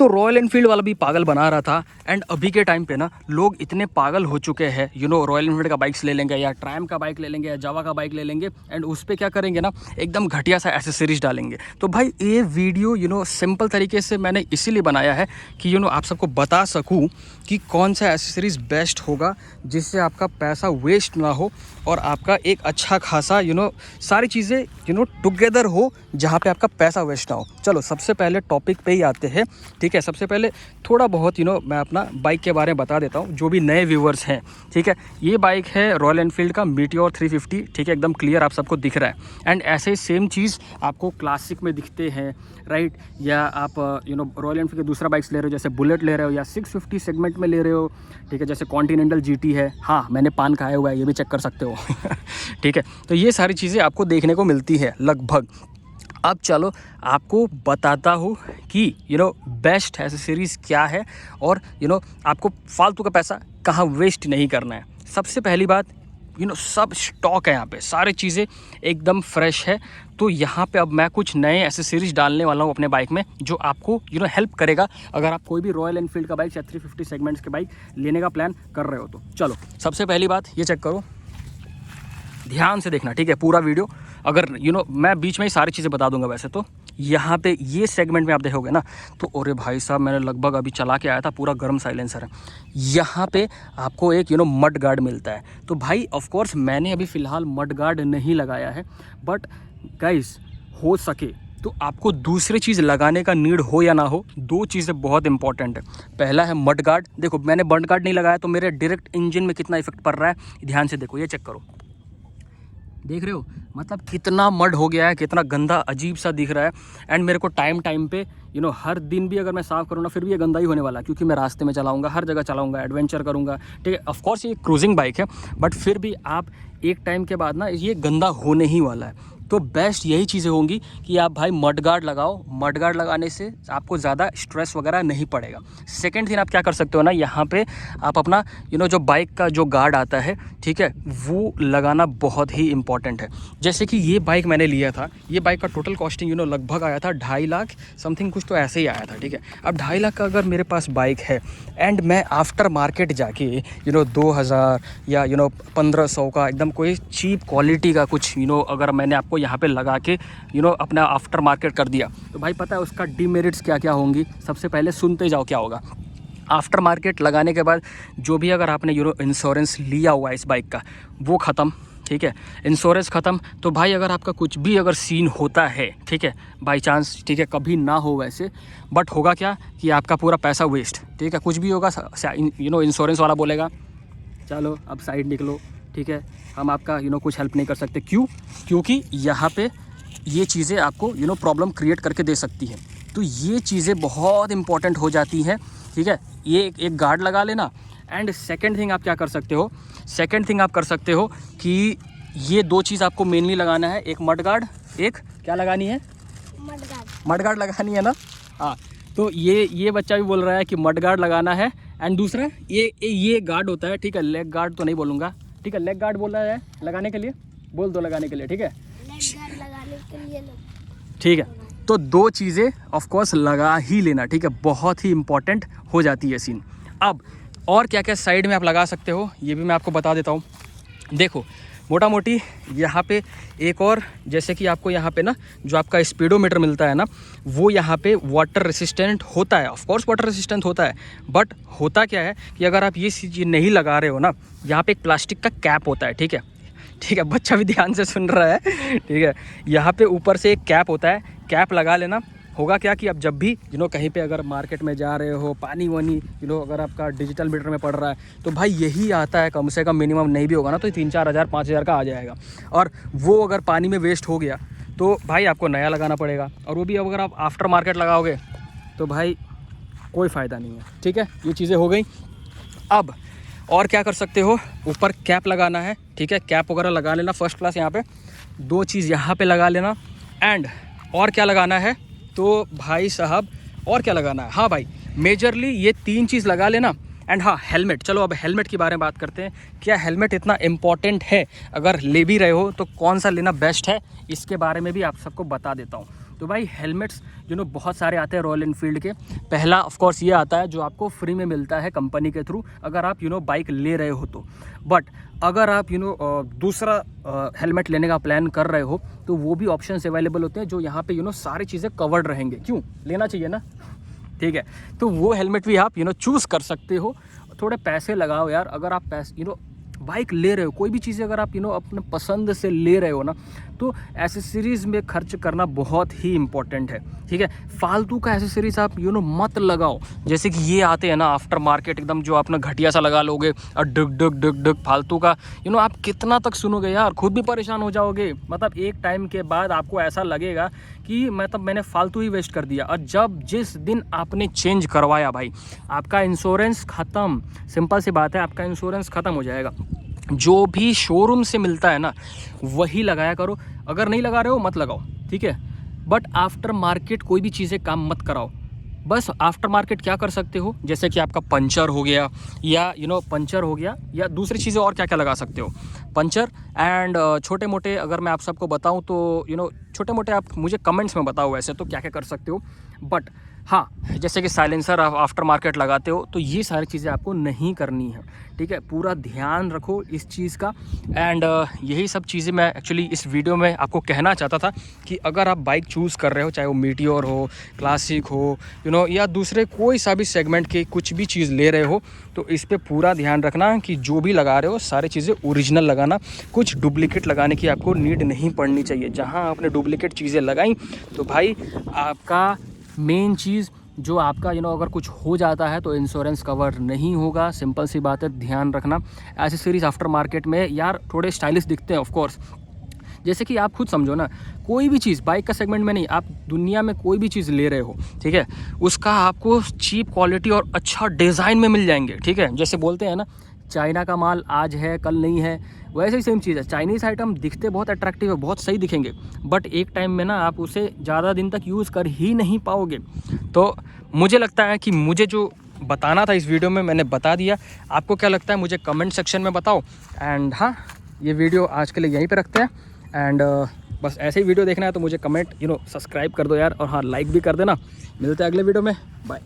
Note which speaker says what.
Speaker 1: तो royal Enfield वाला भी पागल बना रहा था। एंड अभी के टाइम पे ना लोग इतने पागल हो चुके हैं, रॉयल एनफील्ड का बाइक्स ले लेंगे या ट्रायम का बाइक ले लेंगे या जावा का बाइक ले लेंगे एंड उस पर क्या करेंगे ना, एकदम घटिया सा एसेसरीज डालेंगे। तो भाई ये वीडियो सिंपल तरीके से मैंने इसीलिए बनाया है कि आप सबको बता सकूँ कि कौन सा एसेसरीज बेस्ट होगा जिससे आपका पैसा वेस्ट ना हो और आपका एक अच्छा खासा सारी चीज़ें टुगेदर हो जहाँ पे आपका पैसा वेस्ट ना हो। चलो सबसे पहले टॉपिक पे ही आते हैं, ठीक है। सबसे पहले थोड़ा बहुत मैं अपना बाइक के बारे में बता देता हूँ जो भी नए व्यूवर्स हैं, ठीक है। ये बाइक है रॉयल एनफील्ड का मीटियोर 350, ठीक है, एकदम क्लियर आप सबको दिख रहा है। एंड ऐसे सेम चीज़ आपको क्लासिक में दिखते हैं, राइट। या आप रॉयल एनफील्ड के दूसरा बाइक्स ले रहे हो, जैसे बुलेट ले रहे हो या 650 सेगमेंट में ले रहे हो, ठीक है, जैसे कॉन्टिनेंटल जीटी है, हाँ मैंने पान खाया हुआ है, ये भी चेक कर सकते हो ठीक है। तो ये सारी चीज़ें आपको देखने को मिलती है लगभग। अब चलो आपको बताता हूँ कि बेस्ट एसेसरीज़ क्या है और आपको फालतू का पैसा कहाँ वेस्ट नहीं करना है। सबसे पहली बात सब स्टॉक है यहाँ पे, सारी चीज़ें एकदम फ्रेश है। तो यहाँ पे अब मैं कुछ नए एसेसरीज डालने वाला हूँ अपने बाइक में जो आपको हेल्प करेगा अगर आप कोई भी रॉयल एनफील्ड का बाइक या 350 सेगमेंट्स के बाइक लेने का प्लान कर रहे हो। तो चलो सबसे पहली बात ये चेक करो, ध्यान से देखना, ठीक है, पूरा वीडियो। अगर मैं बीच में ही सारी चीज़ें बता दूंगा। वैसे तो यहाँ पे ये सेगमेंट में आप देखोगे ना तो अरे भाई साहब मैंने लगभग अभी चला के आया था, पूरा गर्म साइलेंसर है। यहाँ पे आपको एक मड गार्ड मिलता है। तो भाई ऑफ कोर्स मैंने अभी फ़िलहाल मड गार्ड नहीं लगाया है, बट गाइस हो सके तो आपको दूसरी चीज़ लगाने का नीड हो या ना हो, दो चीज़ें बहुत इंपॉर्टेंट है। पहला है मड गार्ड। देखो मैंने मड गार्ड नहीं लगाया तो मेरे डायरेक्ट इंजन में कितना इफेक्ट पड़ रहा है, ध्यान से देखो, ये चेक करो, देख रहे हो, मतलब कितना मड हो गया है, कितना गंदा अजीब सा दिख रहा है। एंड मेरे को टाइम पे हर दिन भी अगर मैं साफ़ करूँ ना फिर भी ये गंदा ही होने वाला है, क्योंकि मैं रास्ते में चलाऊंगा, हर जगह चलाऊंगा, एडवेंचर करूंगा, ठीक है। ऑफ कोर्स ये क्रूजिंग बाइक है, बट फिर भी आप एक टाइम के बाद ना ये गंदा होने ही वाला है। तो बेस्ट यही चीज़ें होंगी कि आप भाई मड गार्ड लगाओ। मड गार्ड लगाने से आपको ज़्यादा स्ट्रेस वगैरह नहीं पड़ेगा। सेकंड थिंग आप क्या कर सकते हो ना, यहाँ पे आप अपना जो बाइक का जो गार्ड आता है, ठीक है, वो लगाना बहुत ही इंपॉर्टेंट है। जैसे कि ये बाइक मैंने लिया था, ये बाइक का टोटल कॉस्टिंग लगभग आया था 2.5 लाख समथिंग, कुछ तो ऐसे ही आया था, ठीक है। अब 2.5 लाख का अगर मेरे पास बाइक है एंड मैं आफ्टर मार्केट जाके 2000 या 1500 का एकदम कोई चीप क्वालिटी का कुछ अगर मैंने आपको यहाँ पे लगा के अपना आफ्टर मार्केट कर दिया, तो भाई पता है उसका डीमेरिट्स क्या क्या होंगी। सबसे पहले सुनते जाओ क्या होगा। आफ्टर मार्केट लगाने के बाद जो भी अगर आपने इंश्योरेंस लिया हुआ है इस बाइक का, वो ख़त्म, ठीक है, इंश्योरेंस ख़त्म। तो भाई अगर आपका कुछ भी अगर सीन होता है, ठीक है, बाई चांस, ठीक है, कभी ना हो वैसे, बट होगा क्या कि आपका पूरा पैसा वेस्ट, ठीक है। कुछ भी होगा इंश्योरेंस वाला बोलेगा चलो अब साइड निकलो, ठीक है, हम आपका कुछ हेल्प नहीं कर सकते। क्यों? क्योंकि यहाँ पे ये चीज़ें आपको प्रॉब्लम क्रिएट करके दे सकती हैं। तो ये चीज़ें बहुत इंपॉर्टेंट हो जाती हैं, ठीक है। ये एक गार्ड लगा लेना। एंड सेकंड थिंग आप क्या कर सकते हो, सेकंड थिंग आप कर सकते हो कि ये दो चीज़ आपको मेनली लगाना है, एक मड गार्ड, एक क्या लगानी है, मड गार्ड लगानी है ना, हाँ। तो ये बच्चा भी बोल रहा है कि मड गार्ड लगाना है। एंड दूसरा ये गार्ड होता है, ठीक है, लेग गार्ड तो नहीं बोलूँगा, ठीक है, लेग गार्ड बोल रहा है लगाने के लिए, बोल दो लगाने के लिए, ठीक है,
Speaker 2: लगाने के लिए
Speaker 1: ठीक है। तो दो चीज़ें ऑफ कोर्स लगा ही लेना, ठीक है, बहुत ही इंपॉर्टेंट हो जाती है सीन। अब और क्या क्या साइड में आप लगा सकते हो ये भी मैं आपको बता देता हूँ। देखो मोटा मोटी यहाँ पे एक और, जैसे कि आपको यहाँ पे ना जो आपका स्पीडोमीटर मिलता है ना, वो यहाँ पे वाटर रेसिस्टेंट होता है। ऑफ कोर्स वाटर रेसिस्टेंट होता है, बट होता क्या है कि अगर आप ये चीज़ नहीं लगा रहे हो ना, यहाँ पे एक प्लास्टिक का कैप होता है, ठीक है, ठीक है, बच्चा भी ध्यान से सुन रहा है, ठीक है। यहाँ पे ऊपर से एक कैप होता है, कैप लगा लेना। होगा क्या कि अब जब भी कहीं पे अगर मार्केट में जा रहे हो, पानी वानी अगर आपका डिजिटल मीटर में पड़ रहा है, तो भाई यही आता है कम से कम, मिनिमम नहीं भी होगा ना तो 3-4 हज़ार 5 हज़ार का आ जाएगा। और वो अगर पानी में वेस्ट हो गया तो भाई आपको नया लगाना पड़ेगा, और वो भी अगर आप आफ्टर मार्केट लगाओगे तो भाई कोई फ़ायदा नहीं है, ठीक है। ये चीज़ें हो गई। अब और क्या कर सकते हो, ऊपर कैप लगाना है, ठीक है, कैप वगैरह लगा लेना फर्स्ट क्लास। यहाँ पे दो चीज़ यहाँ पे लगा लेना। एंड और क्या लगाना है तो भाई साहब और क्या लगाना है, हाँ भाई मेजरली ये 3 चीज़ लगा लेना। एंड हाँ हेलमेट, चलो अब हेलमेट के बारे में बात करते हैं। क्या हेलमेट इतना इम्पॉर्टेंट है, अगर ले भी रहे हो तो कौन सा लेना बेस्ट है, इसके बारे में भी आप सबको बता देता हूँ। तो भाई हेलमेट्स बहुत सारे आते हैं रॉयल एनफील्ड के। पहला ऑफ कोर्स ये आता है जो आपको फ्री में मिलता है कंपनी के थ्रू, अगर आप बाइक ले रहे हो तो। बट अगर आप दूसरा हेलमेट लेने का प्लान कर रहे हो तो वो भी ऑप्शंस अवेलेबल होते हैं जो यहाँ पे सारी चीज़ें कवर्ड रहेंगे। क्यों लेना चाहिए ना, ठीक है। तो वो हेलमेट भी आप चूज़ कर सकते हो। थोड़े पैसे लगाओ यार, अगर आप पैसे बाइक ले रहे हो, कोई भी चीज़ अगर आप अपने पसंद से ले रहे हो ना, तो एसेसरीज़ में खर्च करना बहुत ही इंपॉर्टेंट है, ठीक है। फालतू का एसेसरीज आप मत लगाओ, जैसे कि ये आते हैं ना आफ्टर मार्केट एकदम, जो आप ना घटिया सा लगा लोगे और डग डग डग डग फालतू का, आप कितना तक सुनोगे यार, खुद भी परेशान हो जाओगे। मतलब एक टाइम के बाद आपको ऐसा लगेगा कि मैंने फालतू ही वेस्ट कर दिया। और जिस दिन आपने चेंज करवाया भाई, आपका इंश्योरेंस ख़त्म। सिंपल सी बात है, आपका इंश्योरेंस ख़त्म हो जाएगा। जो भी शोरूम से मिलता है ना वही लगाया करो, अगर नहीं लगा रहे हो मत लगाओ, ठीक है। बट आफ्टर मार्केट कोई भी चीज़ें काम मत कराओ। बस आफ्टर मार्केट क्या कर सकते हो, जैसे कि आपका पंचर हो गया या पंचर हो गया, या दूसरी चीज़ें और क्या क्या लगा सकते हो, पंचर एंड छोटे मोटे। अगर मैं आप सबको बताऊं तो छोटे मोटे आप मुझे कमेंट्स में बताओ वैसे तो क्या क्या कर सकते हो। बट हाँ, जैसे कि साइलेंसर आप आफ्टर मार्केट लगाते हो तो ये सारी चीज़ें आपको नहीं करनी है, ठीक है। पूरा ध्यान रखो इस चीज़ का। एंड यही सब चीज़ें मैं एक्चुअली इस वीडियो में आपको कहना चाहता था कि अगर आप बाइक चूज़ कर रहे हो, चाहे वो मीटियोर हो, क्लासिक हो, या दूसरे कोई सा भी सेगमेंट के कुछ भी चीज़ ले रहे हो, तो इस पे पूरा ध्यान रखना कि जो भी लगा रहे हो सारी चीज़ें ओरिजिनल लगाना। कुछ डुप्लीकेट लगाने की आपको नीड नहीं पड़नी चाहिए। जहाँ आपने डुप्लीकेट चीज़ें लगाई तो भाई आपका मेन चीज़ जो आपका अगर कुछ हो जाता है तो इंश्योरेंस कवर नहीं होगा। सिंपल सी बात है, ध्यान रखना। एसेसरीज आफ्टर मार्केट में यार थोड़े स्टाइलिश दिखते हैं ऑफ कोर्स, जैसे कि आप खुद समझो ना, कोई भी चीज़ बाइक का सेगमेंट में नहीं, आप दुनिया में कोई भी चीज़ ले रहे हो, ठीक है, उसका आपको चीप क्वालिटी और अच्छा डिज़ाइन में मिल जाएंगे, ठीक है। जैसे बोलते हैं ना, चाइना का माल आज है कल नहीं है, वैसे ही सेम चीज़ है। चाइनीज़ आइटम दिखते बहुत अट्रैक्टिव है, बहुत सही दिखेंगे, बट एक टाइम में ना आप उसे ज़्यादा दिन तक यूज़ कर ही नहीं पाओगे। तो मुझे लगता है कि मुझे जो बताना था इस वीडियो में मैंने बता दिया। आपको क्या लगता है मुझे कमेंट सेक्शन में बताओ। एंड हाँ, ये वीडियो आज के लिए यहीं पे रखते हैं। एंड बस ऐसे ही वीडियो देखना है तो मुझे कमेंट सब्सक्राइब कर दो यार, और हाँ लाइक भी कर देना। मिलते हैं अगले वीडियो में, बाय।